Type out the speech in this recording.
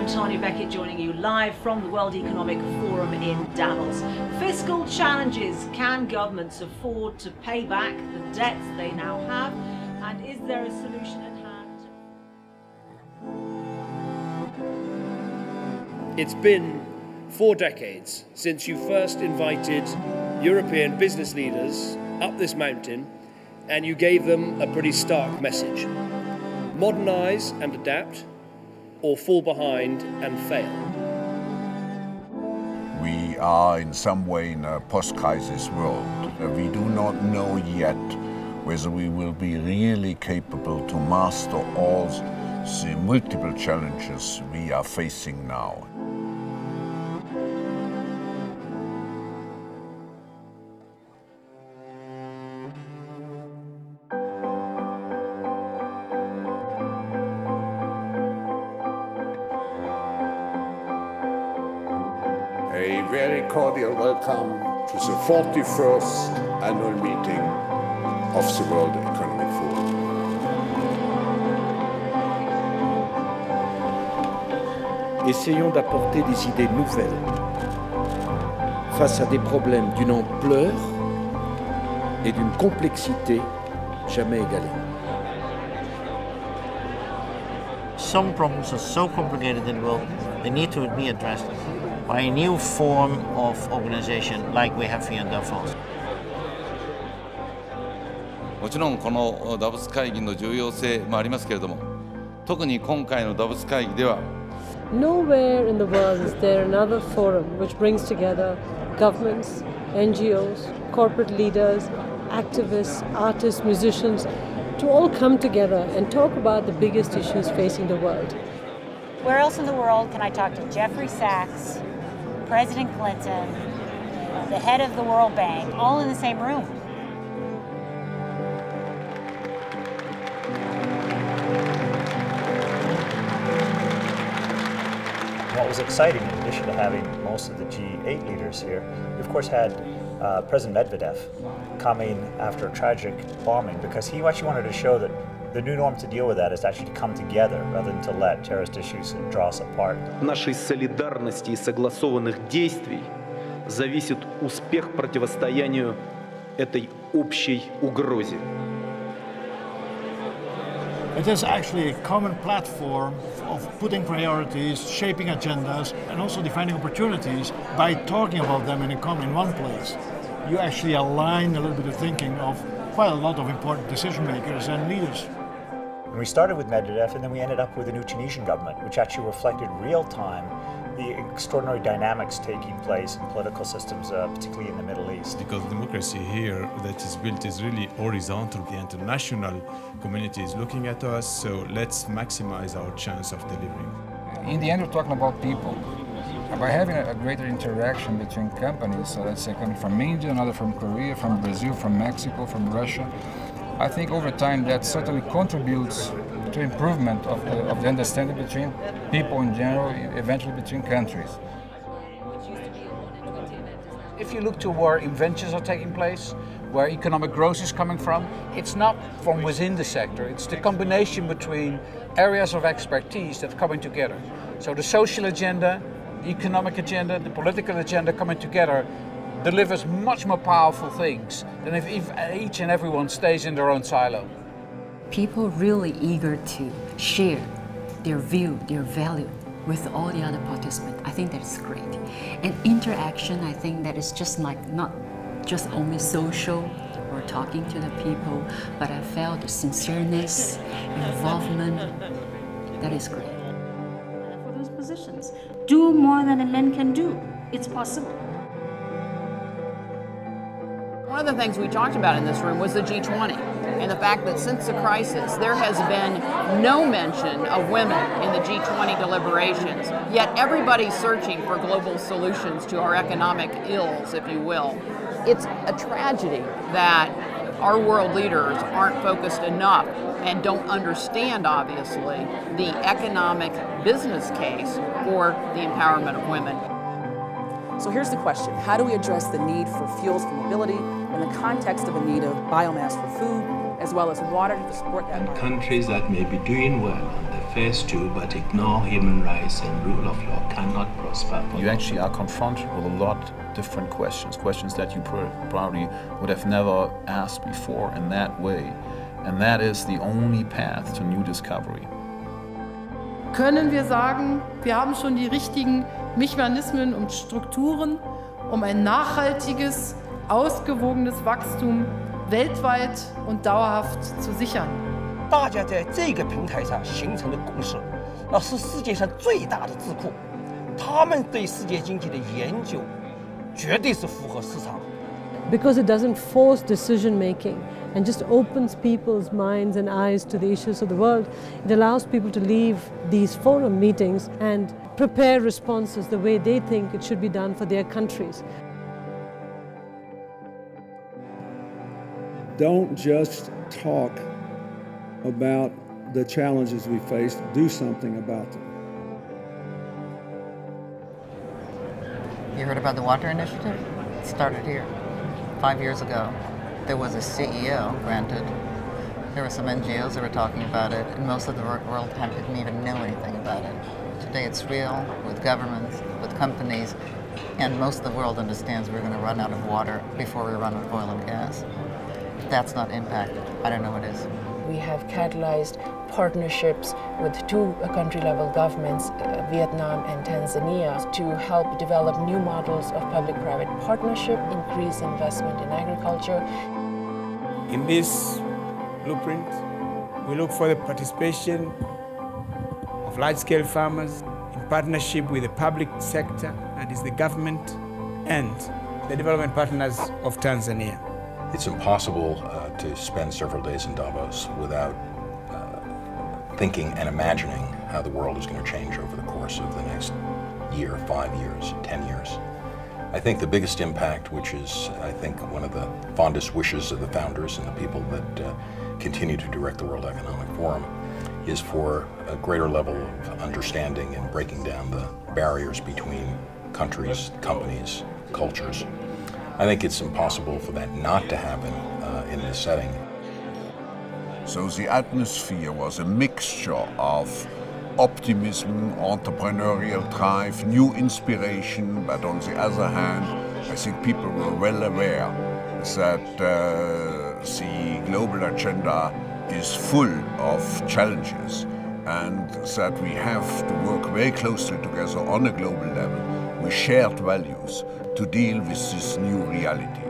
I'm Tanya Beckett joining you live from the World Economic Forum in Davos. Fiscal challenges. Can governments afford to pay back the debts they now have? And is there a solution at hand? It's been 4 decades since you first invited European business leaders up this mountain and you gave them a pretty stark message. Modernise and adapt, or fall behind and fail. We are in some way in a post-crisis world. We do not know yet whether we will be really capable to master all the multiple challenges we are facing now. A very cordial welcome to the 41st annual meeting of the World Economic Forum. Essayons d'apporter des idées nouvelles face à des problèmes d'une ampleur et d'une complexité jamais égalées. Some problems are so complicated in the world, they need to be addressed by a new form of organization like we have here in Davos. もちろんこのダボス会議の重要性もありますけれども、特に今回のダボス会議では Nowhere in the world is there another forum which brings together governments, NGOs, corporate leaders, activists, artists, musicians to all come together and talk about the biggest issues facing the world. Where else in the world can I talk to Jeffrey Sachs, President Clinton, the head of the World Bank, all in the same room? What was exciting, in addition to having most of the G8 leaders here, we of course had President Medvedev coming after a tragic bombing because he actually wanted to show that the new norm to deal with that is actually to come together rather than to let terrorist issues draw us apart. Нашей солидарности и согласованных действий зависит успех противостоянию этой общей угрозе. It is actually a common platform of putting priorities, shaping agendas, and also defining opportunities by talking about them in one place. You actually align a little bit of thinking of quite a lot of important decision makers and leaders. And we started with Medvedev, and then we ended up with a new Tunisian government, which actually reflected real-time the extraordinary dynamics taking place in political systems, particularly in the Middle East. Because democracy here that is built is really horizontal. The international community is looking at us, so let's maximize our chance of delivering. In the end, we're talking about people. By having a greater interaction between companies, so let's say coming from India, another from Korea, from Brazil, from Mexico, from Russia, I think over time that certainly contributes to improvement of the understanding between people in general, eventually between countries. If you look to where inventions are taking place, where economic growth is coming from, it's not from within the sector, it's the combination between areas of expertise that are coming together. So the social agenda, the economic agenda, the political agenda coming together delivers much more powerful things than if each and everyone stays in their own silo. People really eager to share their view, their value with all the other participants. I think that's great. And interaction, I think that is just like not just only social or talking to the people, but I felt the sincereness, involvement. That is great. For those positions, do more than a man can do. It's possible. One of the things we talked about in this room was the G20 and the fact that since the crisis, there has been no mention of women in the G20 deliberations, yet everybody's searching for global solutions to our economic ills, if you will. It's a tragedy that our world leaders aren't focused enough and don't understand, obviously, the economic business case for the empowerment of women. So here's the question: how do we address the need for fuels for mobility in the context of a need of biomass for food, as well as water to support that? Countries that may be doing well on the phase 2, but ignore human rights and rule of law cannot prosper. You actually are confronted with a lot of different questions that you probably would have never asked before in that way. And that is the only path to new discovery. Können wir sagen, wir haben schon die richtigen Mechanismen und Strukturen, um ein nachhaltiges, ausgewogenes Wachstum weltweit und dauerhaft zu sichern. 大家在这个平台上形成的共识，那是世界上最大的智库，他们对世界经济的研究绝对是符合市场。 Because it doesn't force decision making and just opens people's minds and eyes to the issues of the world, it allows people to leave these forum meetings and prepare responses the way they think it should be done for their countries. Don't just talk about the challenges we face, do something about them. You heard about the water initiative? It started here. 5 years ago, there was a CEO, granted. There were some NGOs that were talking about it, and most of the world didn't even know anything about it. Today it's real, with governments, with companies, and most of the world understands we're going to run out of water before we run out of oil and gas. If that's not impact, I don't know what is. We have catalyzed partnerships with two country-level governments, Vietnam and Tanzania, to help develop new models of public-private partnership, increase investment in agriculture. In this blueprint, we look for the participation of large-scale farmers in partnership with the public sector, that is the government, and the development partners of Tanzania. It's impossible to spend several days in Davos without thinking and imagining how the world is going to change over the course of the next year, 5 years, 10 years. I think the biggest impact, which is, I think, one of the fondest wishes of the founders and the people that continue to direct the World Economic Forum, is for a greater level of understanding and breaking down the barriers between countries, companies, cultures. I think it's impossible for that not to happen in this setting. So the atmosphere was a mixture of optimism, entrepreneurial drive, new inspiration, but on the other hand, I think people were well aware that the global agenda is full of challenges and that we have to work very closely together on a global level with shared values to deal with this new reality.